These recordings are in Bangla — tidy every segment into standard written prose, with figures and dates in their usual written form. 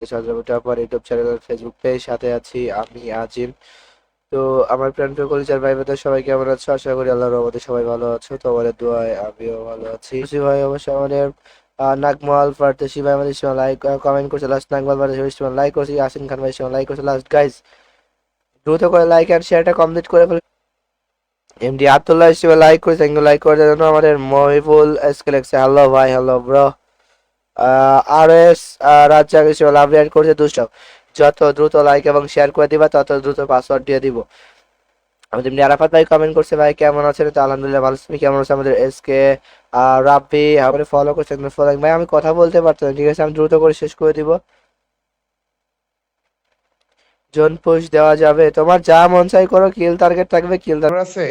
Topper YouTube channel Facebook page, সাথে আছি আমি আজিম। তো আমার প্রাণ প্রিয় কলিজার ভাই বোনেরা সবাই কেমন আছো? আশা করি আল্লাহর রহমতে সবাই ভালো আছো। তোমাদের দোয়ায় আমিও ভালো আছি। খুশি ভাই অবশ্য আমাদের নাগমাল ফারতেশি ভাই আমাদের সময় লাইক কমেন্ট করছে লাস্ট, নাগমাল ফারতেশি সময় লাইক করছি, ইয়াসিন খান ভাই সময় লাইক করছে লাস্ট। গাইজ দ্রুত করে লাইক এন্ড শেয়ারটা কমপ্লিট করে ফেল। এমডি আব্দুল্লাহ হিসেবে লাইক করেছে, লাইক করার জন্য আমাদের মহিবুল এসকে লেখছে হ্যালো ভাই, হ্যালো ব্রো। আর এস রাজ্জাক হিসেবে লাভ রিয়াক্ট করছে দুষ্ট। যত দ্রুত লাইক এবং শেয়ার করে দিবা তত দ্রুত পাসওয়ার্ড দিয়ে দিব। আমাদের এমনি আরাফাত ভাই কমেন্ট করছে ভাই কেমন আছেন? তো আলহামদুলিল্লাহ ভালো, তুমি কেমন আছো? আমাদের এসকে রাব্বি আমাদের ফলো করছেন, ফলো ভাই আমি কথা বলতে পারতাম না, ঠিক আছে আমি দ্রুত করে শেষ করে দিব। জোন পুশ দেওয়া যাবে, তোমার যা মন চাই করো, কিল টার্গেট থাকবে কিল। আছে।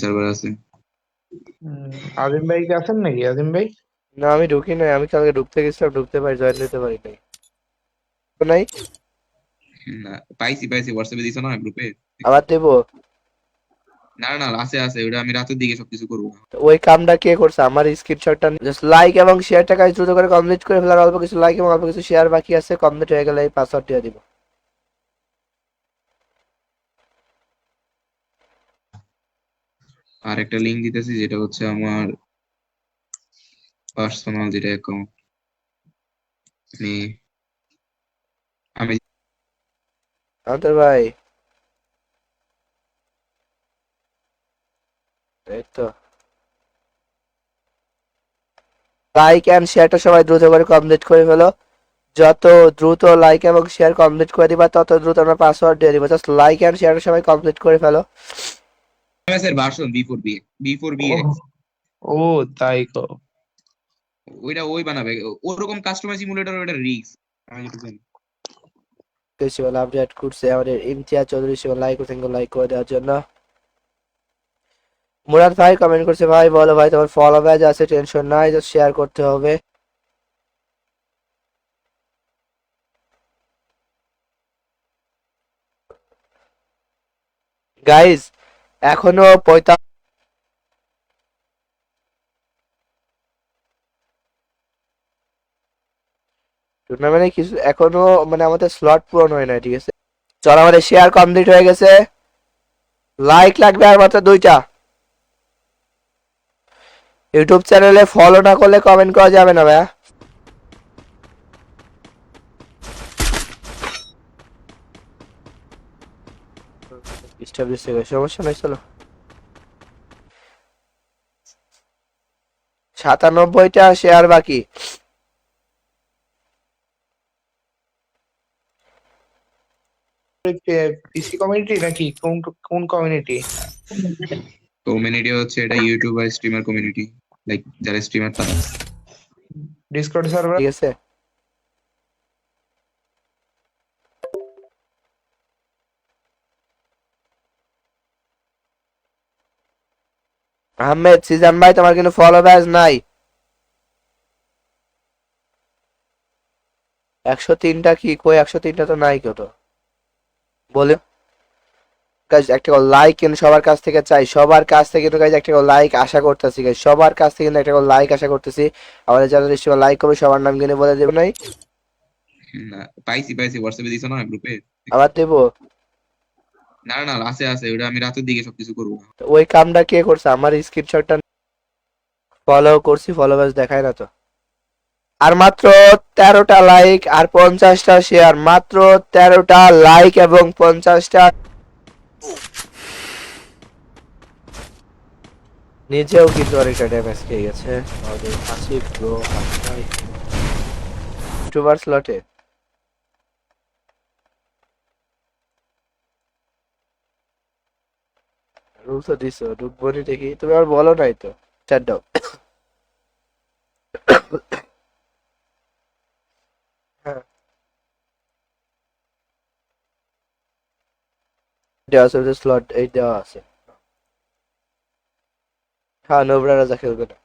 সার্ভার আছে। আজিম ভাই কি আছেন নাকি? আজিম ভাই না আমি ঢুকি নাই, আমি কালকে ঢুকতে গেছিলাম, ঢুকতে পারি জয়েন দিতে পারি নাই। তো নাই, না, পাইছি হোয়াটসঅ্যাপে দিছো না গ্রুপে। আবার দেবো। না না আছে আছে, ওটা আমি রাতের দিকে সবকিছু করবো। তো ওই কামটা কে করছে? আমার স্ক্রিনশটটা জাস্ট লাইক এবং শেয়ারটা কাজ দ্রুত করে কমপ্লিট করে ফেলার, অল্প কিছু লাইক এবং অল্প কিছু শেয়ার বাকি আছে, কমপ্লিট হয়ে গেলে এই পাসওয়ার্ড দিয়ে দিব। আর একটা লিঙ্ক দিতেছি, যেটা হচ্ছে আমার পার্সোনাল যেটা অ্যাকাউন্ট। আমি আমি আমাদের ভাই এই তো লাইক এন্ড শেয়ারটা সবাই দ্রুত করে কমপ্লিট করে ফেলো। যত দ্রুত লাইক এবং শেয়ার কমপ্লিট করে দিবা তত দ্রুত আমরা পাসওয়ার্ড দিয়ে দিব। জাস্ট লাইক এন্ড শেয়ারটা সবাই কমপ্লিট করে ফেলো। এমএস এর ভার্সন বি ফোর বি ও এক্স। ও তাই কো। ওইটা ওই বানাবে ওরকম কাস্টমাইজ সিমুলেটর, ওইটা রিস্ক আমি যেটুকু জানি। শিবাল আপডেট করছে আমাদের ইমতিয়াজ চৌধুরী, শিবাল লাইক করছেন, লাইক করে দেওয়ার জন্য। মুরাদ ভাই কমেন্ট করছে ভাই বলো ভাই তোমার ফলো ব্যাজ আছে, টেনশন নাই, জাস্ট শেয়ার করতে হবে। গাইজ এখনো 45 টুর্নামেন্টে কিছু এখনো মানে আমাদের স্লট পূরণ হয় না, ঠিক আছে। চল আমাদের শেয়ার কমপ্লিট হয়ে গেছে, লাইক লাগবে আর মাত্র 2টা। ইউটিউব চ্যানেলে ফলো না করলে কমেন্ট করা যাবে না ভাইয়া। এস্টাবলিশ হয়ে গেছে, সমস্যা নাই চলো। 97টা শেয়ার বাকি। পিসি কমিউনিটি নাকি কোন কোন কমিউনিটি? কমিউনিটি হচ্ছে এটা ইউটিউবার স্ট্রিমার কমিউনিটি, লাইক যারা স্ট্রিমার তারা। Discord server. ঠিক আছে, আহমেদ সিজান ভাই তোমার কিন্তু ফলো ব্যাজ নাই। 103টা কি কই? 103টা তো নাই কত বলে। গাইজ একটা লাইক কিন্তু সবার কাছ থেকে চাই, সবার কাছ থেকে কিন্তু গাইজ একটা লাইক আশা করতেছি, গাইজ সবার কাছ থেকে কিন্তু একটা লাইক আশা করতেছি। আমাদের যারা নিশ্চয় লাইক করবে সবার নাম কিনে বলে দেবে নাই। না, পাইছি হোয়াটসঅ্যাপে দিছো না গ্রুপে। আবার দেবো। না না আছে আছে, ওটা আমি রাতের দিকে সবকিছু করবো। তো ওই কামটা কে করছে? আমার স্ক্রিনশটটা ফলো করছি, ফলো ব্যাজ দেখায় না তো। আর মাত্র 13টা লাইক আর 50টা শেয়ার, মাত্র 13টা লাইক এবং 50টা। নিজেও কিন্তু অনেকটা ড্যামেজ খেয়ে গেছে আমাদের আসিফ ব্রো। ইউটিউবার স্লটে রুল তো দিছো, ঢুকবো নি দেখি, তুমি আর বলো নাই তো। চার দাও। হ্যাঁ দেওয়া আছে স্লট, এই দেওয়া আছে। হ্যাঁ নোবরা রাজা খেলবে না।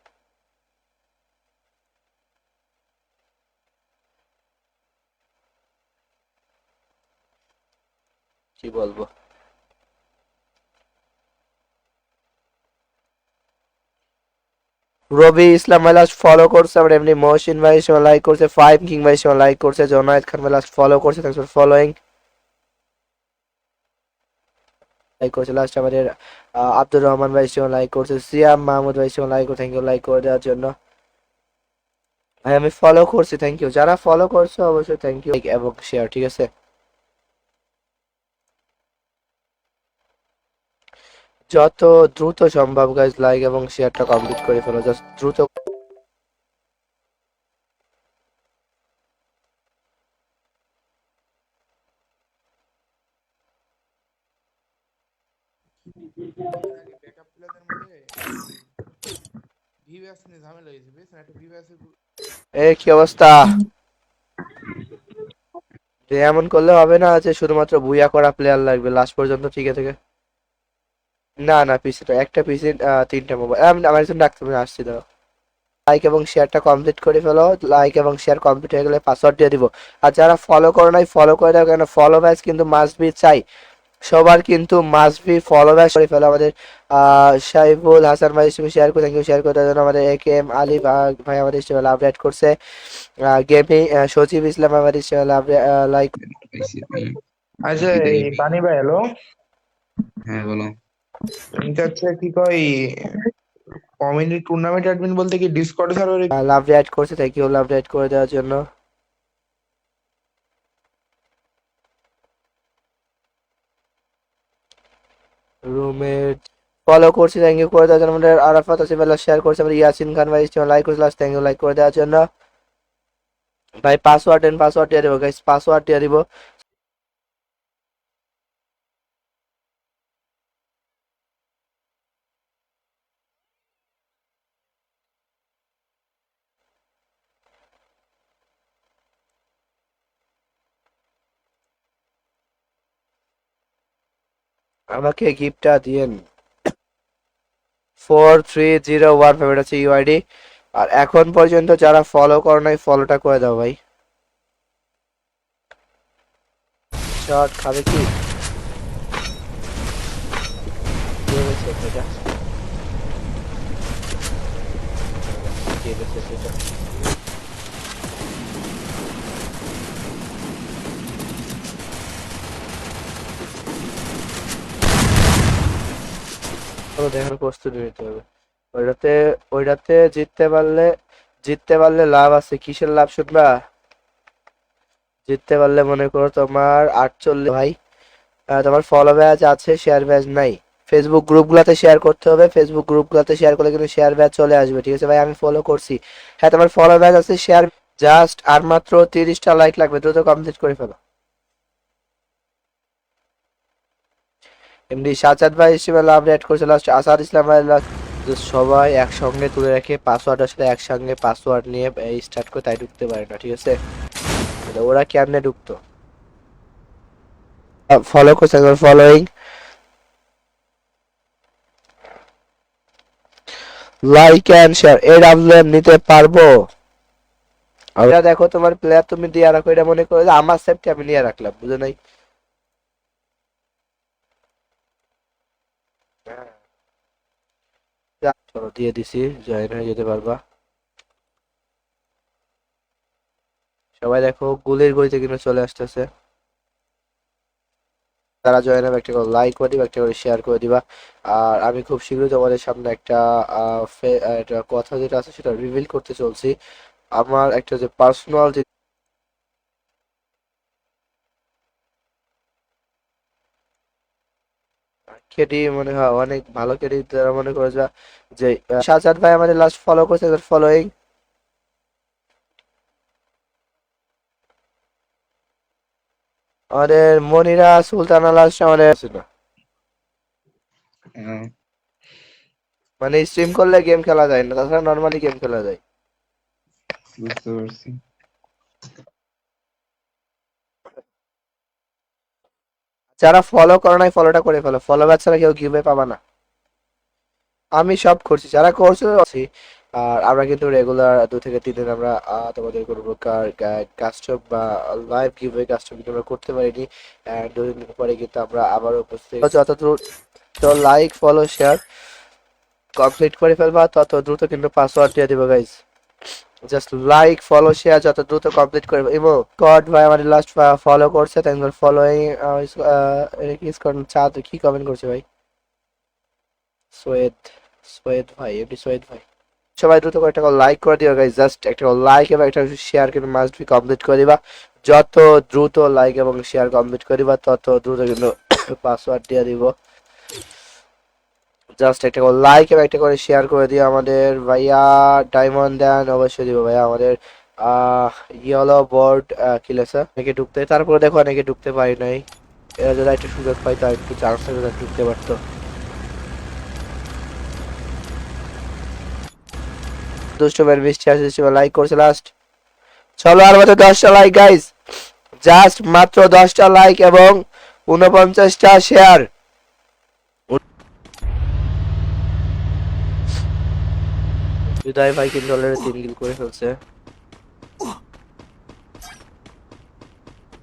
কি বলবো। রবি ইসলাম ভাই লাস্ট ফলো করছে, আমার এমনি মহসিন ভাই সময় লাইক করছে, ফাইভ কিং ভাই সময় লাইক করছে, জোনায়েদ খান ভাই লাস্ট ফলো করছে, থ্যাঙ্কস ফর ফলোইং, লাইক করছে লাস্ট আমাদের আব্দুর রহমান ভাই সময় লাইক করছে, সিয়াম মাহমুদ ভাই সময় লাইক করে, থ্যাংক ইউ লাইক করে দেওয়ার জন্য। ভাই আমি ফলো করছি, থ্যাংক ইউ, যারা ফলো করছো অবশ্যই থ্যাংক ইউ, এবং শেয়ার, ঠিক আছে। যত দ্রুত সম্ভব গাইজ লাইক এবং শেয়ারটা কমপ্লিট করে ফেলো, জাস্ট দ্রুত। ব্যাকআপ প্লেয়ারদের মধ্যে ভিভাস নিয়ে ঝামেলা হয়েছে, বুঝছেন? একটা ভিভাসের এই কি অবস্থা? যে এমন করলে হবে না যে শুধুমাত্র বুইয়া করা প্লেয়ার লাগবে লাস্ট পর্যন্ত টিকে থেকে। না না, পিসিটা একটা পিসি, তিনটা মোবাইল, আমি আমার একজন ডাক্তার আসছি, দাঁড়াও। লাইক এবং শেয়ারটা কমপ্লিট করে ফেলো, লাইক এবং শেয়ার কমপ্লিট হয়ে গেলে পাসওয়ার্ড দিয়ে দিব। আর যারা ফলো করো নাই ফলো করে দাও, কেন ফলো ব্যাচ কিন্তু মাস্ট বি চাই, সবার কিন্তু মাস্ট বি ফলো ব্যাচ করে ফেলো। আমাদের সাইফুল হাসান ভাই হিসেবে শেয়ার করে, থ্যাংক ইউ শেয়ার করে দেওয়ার জন্য। আমাদের এ কে এম আলী ভাই আমাদের হিসেবে লাভ রেড করছে, গেমিং সচিব ইসলাম আমাদের হিসেবে লাভ লাইক। পাইছি আমি। আচ্ছা, এটাই এই বানি ভাই, হ্যালো। হ্যাঁ বলো। এটা হচ্ছে কি কয়, কমিউনিটি টুর্নামেন্ট অ্যাডমিন বলতে কি ডিসকর্ড সার্ভারে? লাভ রেড করছে, থ্যাংক ইউ লাভ রেড করে দেওয়ার জন্য। রুমমেট ফলো করছি, থ্যাংক ইউ করে দেওয়ার জন্য। আমাদের আরাফাত আসিফ আল্লাহ শেয়ার করছে, আমাদের ইয়াসিন খান ভাই লাইক করছে লাস্ট, থ্যাংক ইউ লাইক করে দেওয়ার জন্য। ভাই পাসওয়ার্ড দেন, পাসওয়ার্ড দিয়ে দেবো গাইস, পাসওয়ার্ড দিয়ে দিব। আমাকে গিফটটা দিয়েন। 4301 এটা হচ্ছে ইউআইডি। আর এখন পর্যন্ত যারা ফলো করো নাই ফলোটা করে দাও ভাই। শট খাবে কি? দিয়ে গেছে এটা। দিয়ে গেছে এটা। দেখার প্রস্তুতি নিতে হবে। ওইটাতে ওইটাতে জিততে পারলে লাভ আছে। কিসের লাভ শুনবা? জিততে পারলে মনে করো তোমার 48 ভাই, তোমার ফলো ব্যাচ আছে, শেয়ার ব্যাচ নাই। ফেসবুক গ্রুপগুলোতে শেয়ার করতে হবে, ফেসবুক গ্রুপগুলোতে শেয়ার করলে কিন্তু শেয়ার ব্যাচ চলে আসবে, ঠিক আছে ভাই? আমি ফলো করছি। হ্যাঁ, তোমার ফলো ব্যাচ আছে, শেয়ার জাস্ট আর মাত্র 30টা লাইক লাগবে, দ্রুত কমপ্লিট করে ফেলো। এমনি সাজাদ ভাই হিসেবে লাভ রেড করছে লাস্ট, আসাদ ইসলাম ভাই last। তো সবাই একসঙ্গে তুলে রেখে পাসওয়ার্ড আসলে একসঙ্গে পাসওয়ার্ড নিয়ে স্টার্ট করে তাই ঢুকতে পারে না, ঠিক আছে? তো ওরা কেমনে ঢুকতো? ফলো করছে, ফলোইং, লাইক এন্ড শেয়ার। এই ডাবলেম নিতে পারবো? এটা দেখো তোমার প্লেয়ার তুমি দিয়ে রাখো, এটা মনে করো যে আমার সেফটি আমি নিয়ে রাখলাম, বুঝো নাই? চলো দিয়ে দিছি, জয়েন হয়ে যেতে পারবা। সবাই দেখো গুলির গলিতে কিন্তু চলে আসতেছে। তারা জয়েন হবে, একটা করে লাইক করে দিবা, একটা করে শেয়ার করে দিবা। আর আমি খুব শীঘ্রই তোমাদের সামনে একটা কথা যেটা আছে সেটা রিভিল করতে চলছি। আমার একটা যে পার্সোনাল যে কেডি মনে হয় অনেক ভালো কেডি, তারা মনে করে যে সাজাদ ভাই আমাদের লাস্ট ফলো করছে, ফলোইং। আমাদের মনিরা সুলতানা লাস্ট আমাদের ছিল। আহ, মানে স্ট্রিম করলে গেম খেলা যায় না, তাছাড়া নর্মালি গেম খেলা যায়। বুঝতে পারছি। যারা ফলো করে নাই ফলোটা করে ফেলো, ফলো ব্যাচ ছাড়া কেউ গিভে পাবা না। আমি সব করছি, যারা করছে আছি। আর আমরা কিন্তু রেগুলার 2 থেকে 3 দিন আমরা তোমাদের কোনো প্রকার কাস্টম বা লাইভ গিভওয়ে কাস্টম কিন্তু আমরা করতে পারিনি। 2 দিন পরে কিন্তু আমরা আবারও উপস্থিত, যতদূর। তো লাইক ফলো শেয়ার কমপ্লিট করে ফেলবা তত দ্রুত কিন্তু পাসওয়ার্ড দিয়ে দিব guys. Just like follow share যত দ্রুত কমপ্লিট করে ইমো গড ভাই আমাদের লাস্ট ফলো করছে, থ্যাঙ্কস ফর ফলোইং। এটা কি চা তো কি কমেন্ট করছে ভাই? সোয়েদ, সোয়েদ ভাই, এমনি সোয়েদ ভাই। সবাই দ্রুত করে একটা লাইক করে দিও গাইস, জাস্ট একটা লাইক এবং একটা শেয়ার কিন্তু মাস্ট বি কমপ্লিট করে দিবা। যত দ্রুত লাইক এবং শেয়ার কমপ্লিট করিবা তত দ্রুত কিন্তু পাসওয়ার্ড দিয়ে দিব। জাস্ট একটা করে লাইক এবং একটা করে শেয়ার করে দিও আমাদের ভাইয়া। ডায়মন্ড দেন অবশ্যই দিব ভাইয়া। আমাদের ইয়েলো বোর্ড কি লেখা অনেকে ঢুকতে, তারপরে দেখো অনেকে ঢুকতে পারি নাই। এরা যদি একটু সুযোগ পাইতো আর একটু চান্স থাকতো ঢুকতে পারতো। দুষ্ট ম্যান 20 লাইক করছে লাস্ট। চলো আর মাত্র 10টা লাইক গাইস, জাস্ট মাত্র 10টা লাইক এবং 49টা শেয়ার। বিদায় ভাই কিন্তু অলরেডি 3 কিল করে ফেলছে।